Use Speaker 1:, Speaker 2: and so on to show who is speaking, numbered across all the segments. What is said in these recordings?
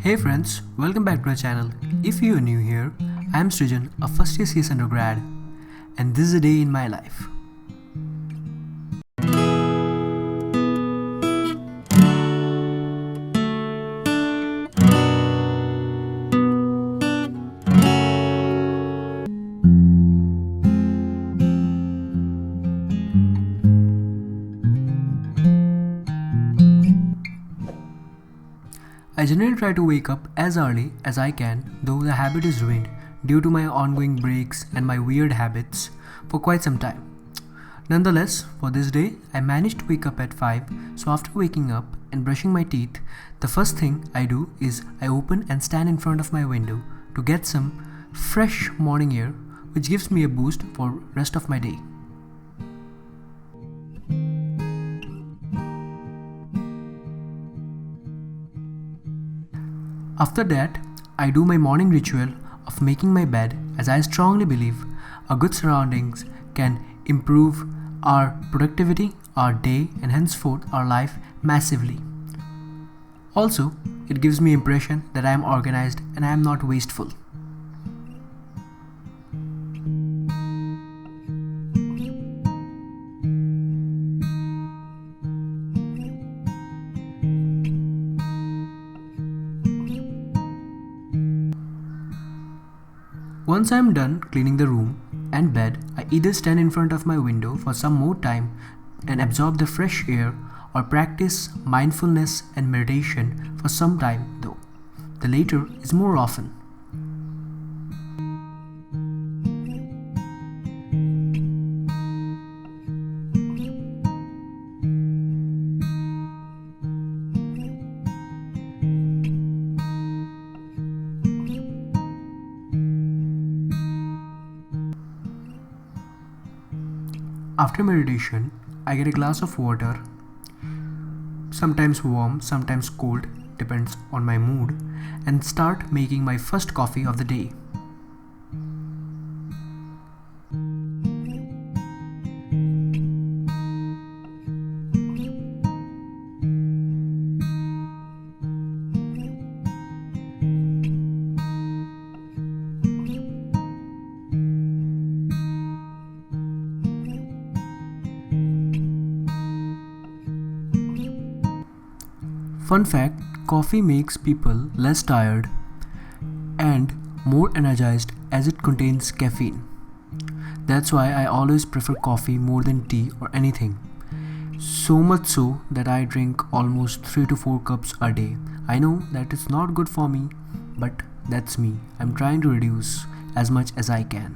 Speaker 1: Hey friends, welcome back to our channel. If you are new here, I am Srijan, a first year CS Undergrad, and this is a day in my life. I generally try to wake up as early as I can, though the habit is ruined due to my ongoing breaks and my weird habits for quite some time. Nonetheless, for this day, I managed to wake up at 5, so after waking up and brushing my teeth, the first thing I do is I open and stand in front of my window to get some fresh morning air, which gives me a boost for rest of my day. After that, I do my morning ritual of making my bed, as I strongly believe a good surroundings can improve our productivity, our day, and henceforth our life massively. Also, it gives me impression that I am organized and I am not wasteful. Once I am done cleaning the room and bed, I either stand in front of my window for some more time and absorb the fresh air, or practice mindfulness and meditation for some time, though the latter is more often. After meditation, I get a glass of water, sometimes warm, sometimes cold, depends on my mood, and start making my first coffee of the day. Fun fact, coffee makes people less tired and more energized as it contains caffeine. That's why I always prefer coffee more than tea or anything. So much so that I drink almost 3 to 4 cups a day. I know that it's not good for me, but that's me. I'm trying to reduce as much as I can.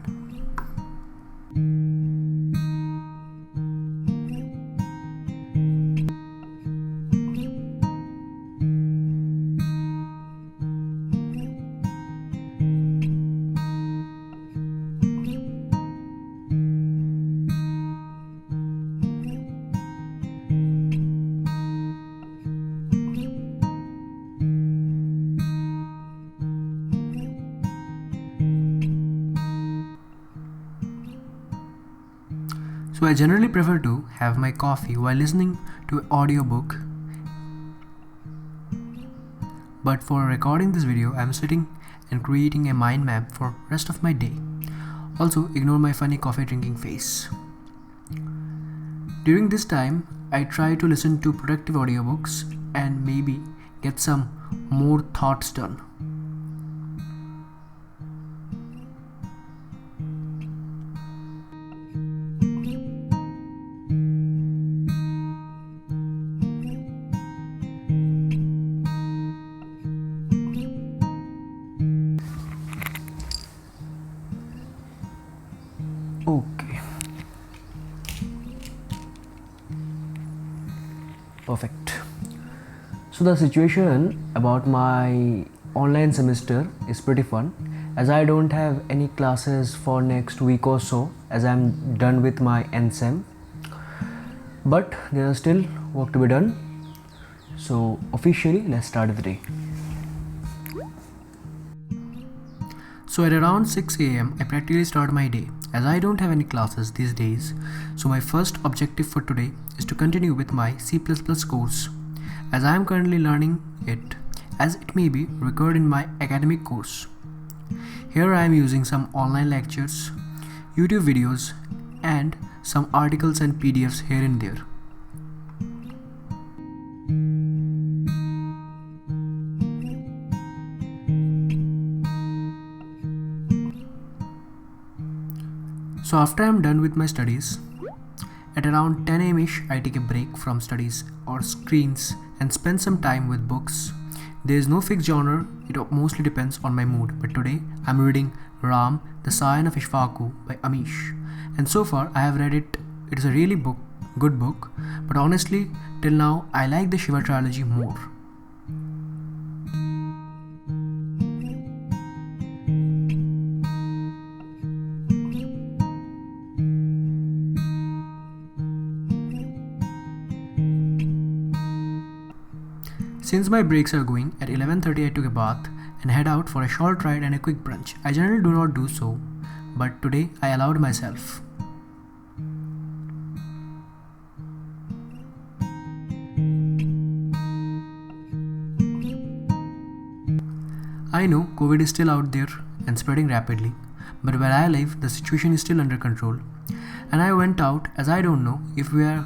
Speaker 1: So I generally prefer to have my coffee while listening to an audiobook. But for recording this video, I am sitting and creating a mind map for rest of my day. Also, ignore my funny coffee drinking face. During this time, I try to listen to productive audiobooks and maybe get some more thoughts done. Okay. Perfect. So the situation about my online semester is pretty fun, as I don't have any classes for next week or so, as I'm done with my NSEM. But there is still work to be done. So officially, let's start the day. So at around 6 AM, I practically start my day, as I don't have any classes these days. So my first objective for today is to continue with my C++ course, as I am currently learning it as it may be recorded in my academic course. Here I am using some online lectures, YouTube videos, and some articles and PDFs here and there. So after I am done with my studies, at around 10 am-ish, I take a break from studies or screens and spend some time with books. There is no fixed genre, it mostly depends on my mood, but today I am reading Ram, the Scion of Ishfaku by Amish. And so far I have read it. It is a really good book, but honestly, till now I like the Shiva trilogy more. Since my breaks are going, at 11:30 I took a bath and head out for a short ride and a quick brunch. I generally do not do so, but today I allowed myself. I know COVID is still out there and spreading rapidly, but where I live, the situation is still under control. And I went out as I don't know if we are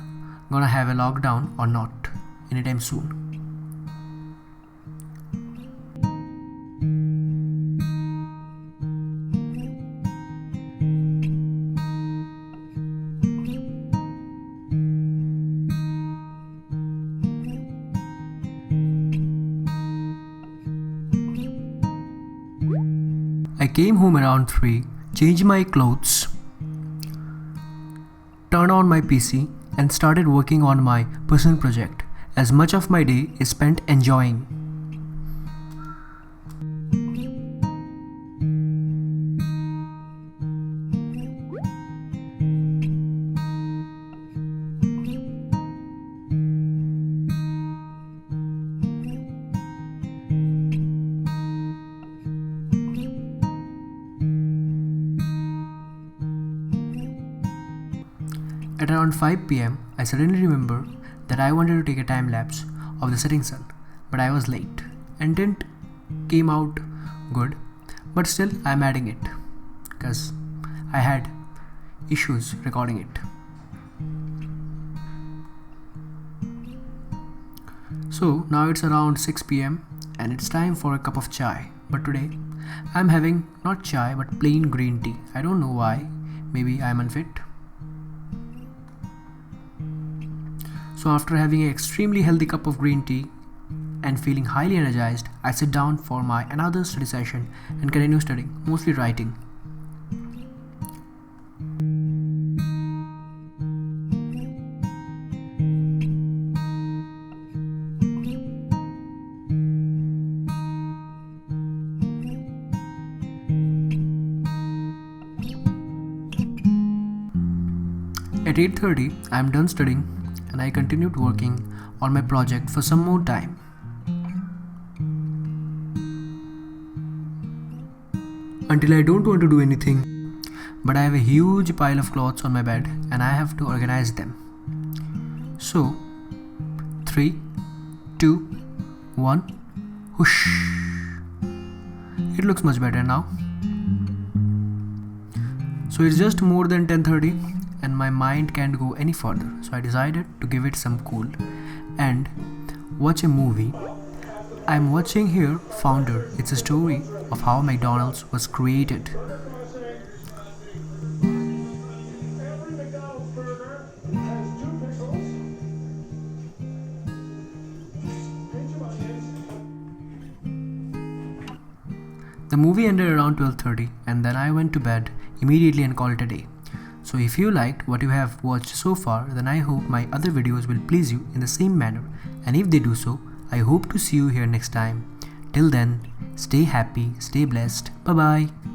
Speaker 1: gonna have a lockdown or not anytime soon. I came home around 3, changed my clothes, turned on my PC and started working on my personal project, as much of my day is spent enjoying. At around 5 pm, I suddenly remember that I wanted to take a time lapse of the setting sun, but I was late and didn't came out good, but still I am adding it because I had issues recording it. So now it's around 6 pm and it's time for a cup of chai, but today I'm having not chai but plain green tea. I don't know why, maybe I'm unfit. So after having an extremely healthy cup of green tea and feeling highly energized, I sit down for my another study session and continue studying, mostly writing. At 8:30, I am done studying and I continued working on my project for some more time. Until I don't want to do anything, but I have a huge pile of clothes on my bed and I have to organize them. So, 3, 2, 1, whoosh. It looks much better now. So it's just more than 10:30 and my mind can't go any further, so I decided to give it some cool and watch a movie. I'm watching here Founder. It's a story of how McDonald's was created. The movie ended around 12:30 and then I went to bed immediately and called it a day. So if you liked what you have watched so far, then I hope my other videos will please you in the same manner, and if they do so, I hope to see you here next time. Till then, stay happy, stay blessed, bye bye.